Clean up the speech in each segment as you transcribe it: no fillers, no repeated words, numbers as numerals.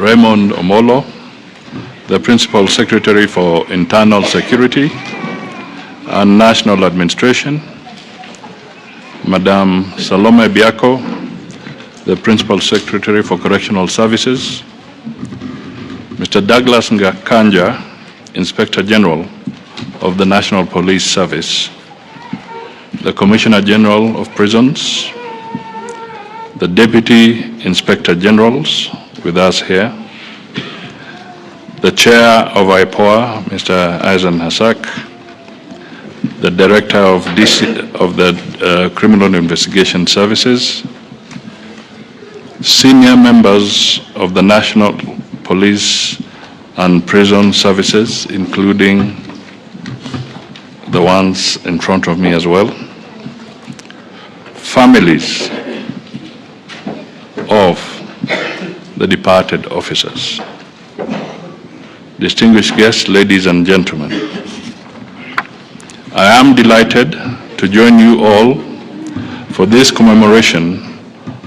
Raymond Omolo, the Principal Secretary for Internal Security and National Administration, Madam Salome Biako, the Principal Secretary for Correctional Services, Mr. Douglas Ngakanja, Inspector General of the National Police Service, the Commissioner General of Prisons, the Deputy Inspector Generals with us here, the Chair of IPOA, Mr. Aizen Hassak, the Director of the Criminal Investigation Services, senior members of the National Police and Prison Services, including the ones in front of me as well, families of the departed officers, distinguished guests, ladies and gentlemen. I am delighted to join you all for this commemoration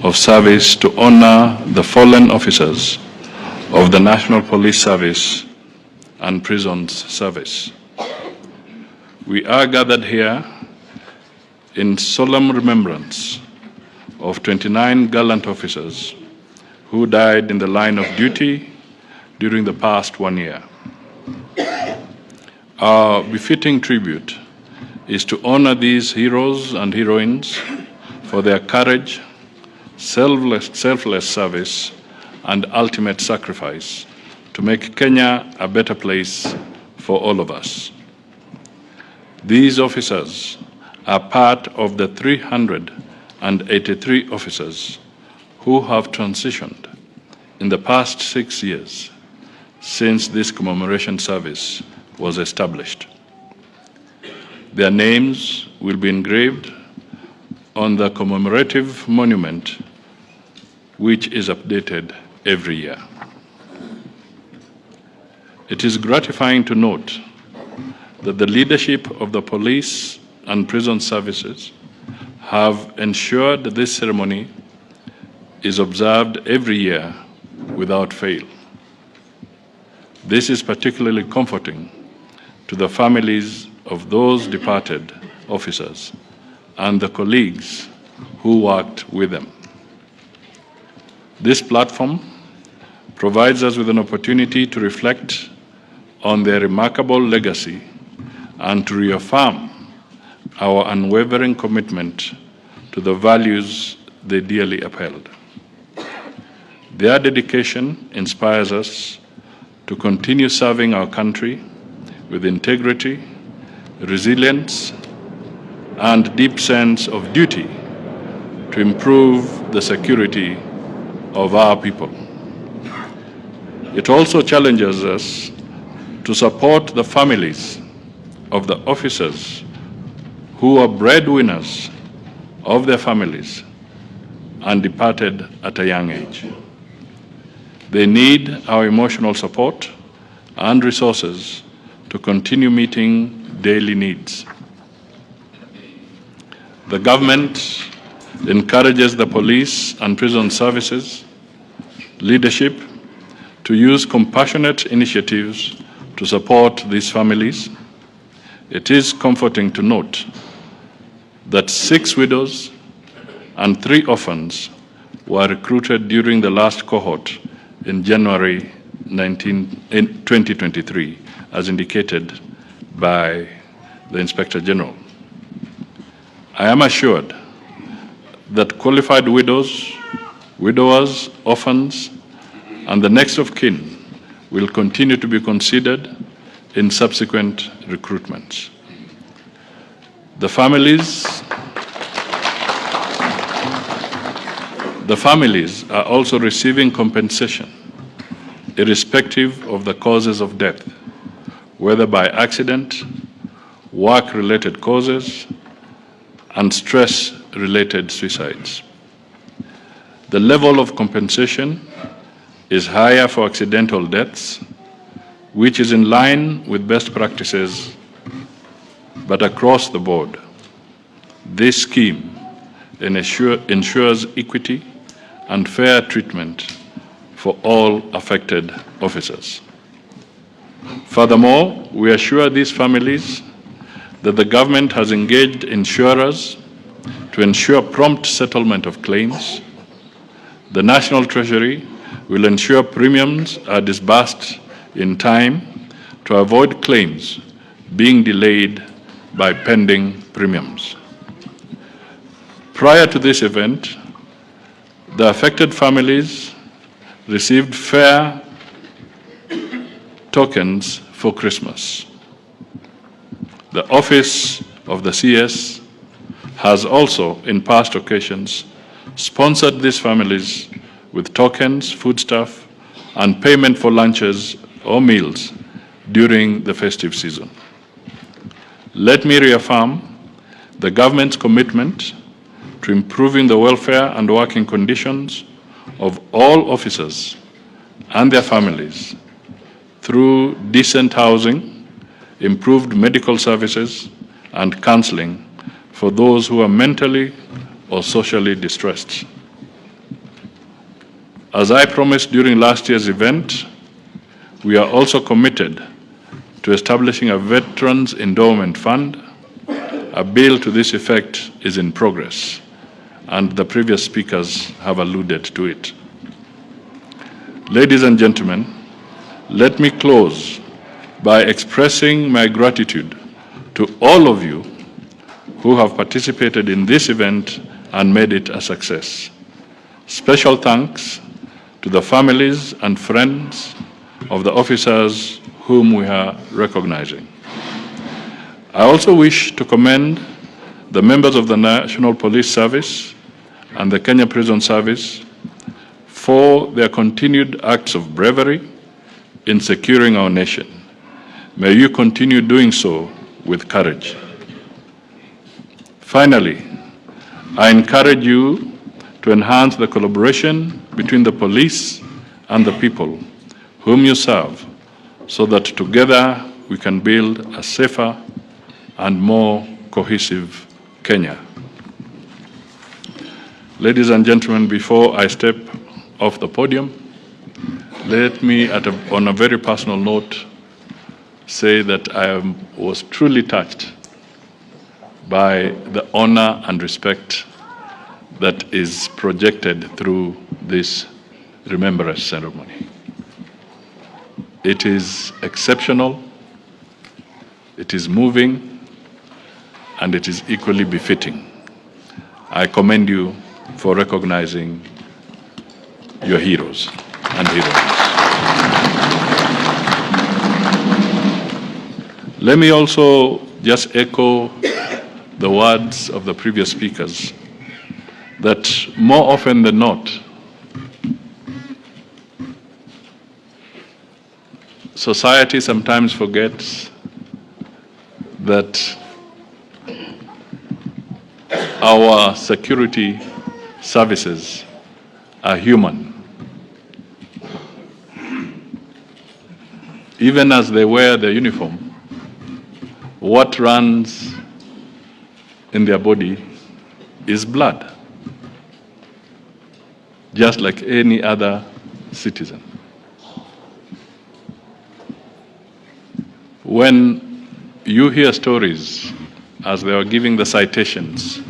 of service to honor the fallen officers of the National Police Service and Prisons Service. We are gathered here in solemn remembrance of 29 gallant officers who died in the line of duty during the past 1 year. Our befitting tribute is to honor these heroes and heroines for their courage, selfless service, and ultimate sacrifice to make Kenya a better place for all of us. These officers are part of the 383 officers who have transitioned in the past 6 years since this commemoration service was established. Their names will be engraved on the commemorative monument, which is updated every year. It is gratifying to note that the leadership of the police and prison services have ensured this ceremony is observed every year without fail. This is particularly comforting to the families of those departed officers and the colleagues who worked with them. This platform provides us with an opportunity to reflect on their remarkable legacy and to reaffirm our unwavering commitment to the values they dearly upheld. Their dedication inspires us to continue serving our country with integrity, resilience, and deep sense of duty to improve the security of our people. It also challenges us to support the families of the officers who are breadwinners of their families and departed at a young age. They need our emotional support and resources to continue meeting daily needs. The government encourages the police and prison services leadership to use compassionate initiatives to support these families. It is comforting to note that 6 widows and 3 orphans were recruited during the last cohort in January 2023, as indicated by the Inspector General. I am assured that qualified widows, widowers, orphans, and the next of kin will continue to be considered in subsequent recruitments. The families are also receiving compensation, irrespective of the causes of death, whether by accident, work-related causes, and stress-related suicides. The level of compensation is higher for accidental deaths, which is in line with best practices, but across the board. This scheme ensures equity and fair treatment for all affected officers. Furthermore, we assure these families that the government has engaged insurers to ensure prompt settlement of claims. The National Treasury will ensure premiums are disbursed in time to avoid claims being delayed by pending premiums. Prior to this event, the affected families received fair tokens for Christmas. The Office of the CS has also, in past occasions, sponsored these families with tokens, foodstuff, and payment for lunches or meals during the festive season. Let me reaffirm the government's commitment to improving the welfare and working conditions of all officers and their families through decent housing, improved medical services, and counseling for those who are mentally or socially distressed. As I promised during last year's event, we are also committed to establishing a Veterans Endowment Fund. A bill to this effect is in progress, and the previous speakers have alluded to it. Ladies and gentlemen, let me close by expressing my gratitude to all of you who have participated in this event and made it a success. Special thanks to the families and friends of the officers whom we are recognizing. I also wish to commend the members of the National Police Service and the Kenya Prison Service for their continued acts of bravery in securing our nation. May you continue doing so with courage. Finally, I encourage you to enhance the collaboration between the police and the people whom you serve, so that together we can build a safer and more cohesive Kenya. Ladies and gentlemen, before I step off the podium, let me, on a very personal note, say that I was truly touched by the honor and respect that is projected through this remembrance ceremony. It is exceptional, it is moving, and it is equally befitting. I commend you for recognizing your heroes and heroines. Let me also just echo the words of the previous speakers that more often than not, society sometimes forgets that our security services are human. Even as they wear their uniform, what runs in their body is blood, just like any other citizen. When you hear stories, as they are giving the citations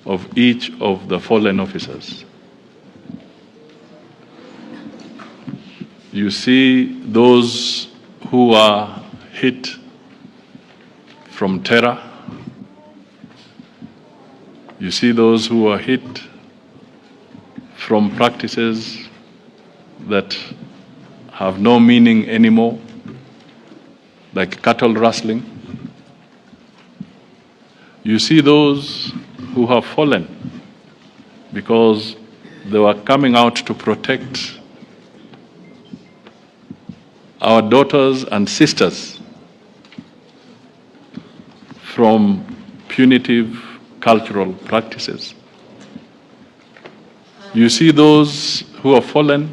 of each of the fallen officers, you see those who are hit from terror. You see those who are hit from practices that have no meaning anymore, like cattle rustling. You see those who have fallen because they were coming out to protect our daughters and sisters from punitive cultural practices. You see those who have fallen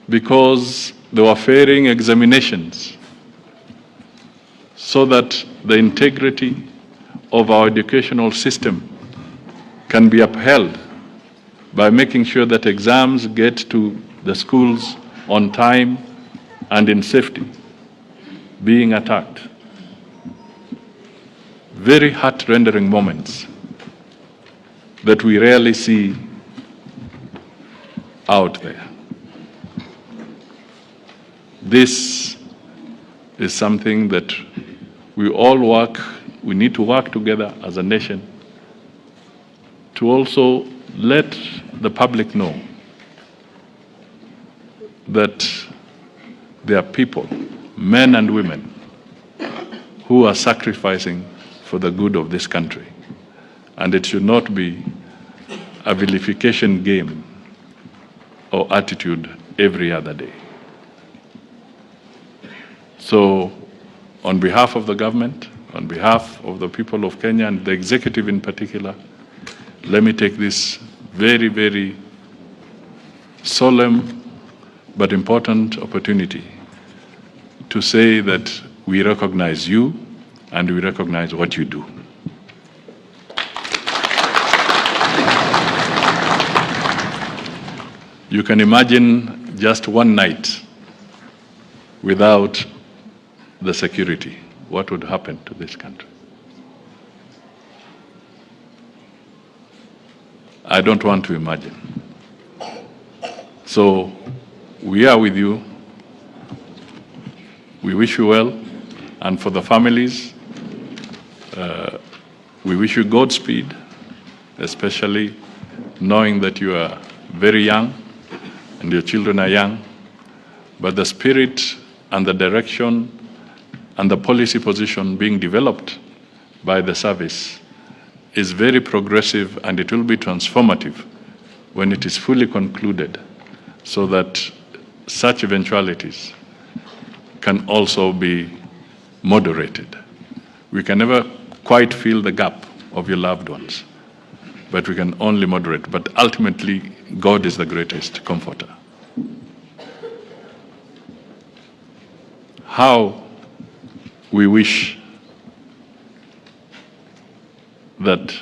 because they were failing examinations so that the integrity of our educational system can be upheld by making sure that exams get to the schools on time and in safety, being attacked. Very heart-rendering moments that we rarely see out there. This is something that we need to work together as a nation to also let the public know that there are people, men and women, who are sacrificing for the good of this country. And it should not be a vilification game or attitude every other day. So, on behalf of the government, on behalf of the people of Kenya and the executive in particular, let me take this very, very solemn but important opportunity to say that we recognize you and we recognize what you do. You can imagine just one night without the security, what would happen to this country? I don't want to imagine. So we are with you. We wish you well. And for the families, we wish you Godspeed, especially knowing that you are very young and your children are young. But the spirit and the direction and the policy position being developed by the service is very progressive, and it will be transformative when it is fully concluded, so that such eventualities can also be moderated. We can never quite fill the gap of your loved ones, but we can only moderate. But ultimately, God is the greatest comforter. How we wish that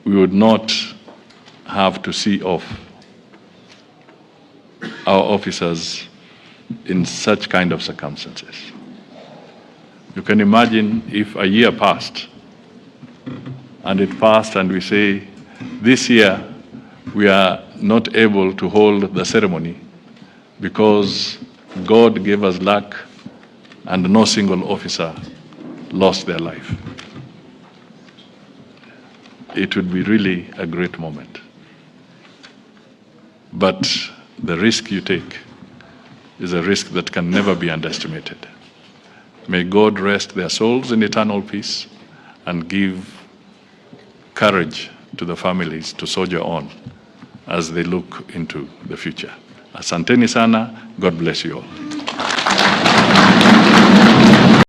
we would not have to see off our officers in such kind of circumstances. You can imagine if a year passed and it passed and we say, this year we are not able to hold the ceremony because God gave us luck and no single officer lost their life. It would be really a great moment. But the risk you take is a risk that can never be underestimated. May God rest their souls in eternal peace and give courage to the families to soldier on as they look into the future. Asanteni sana. God bless you all.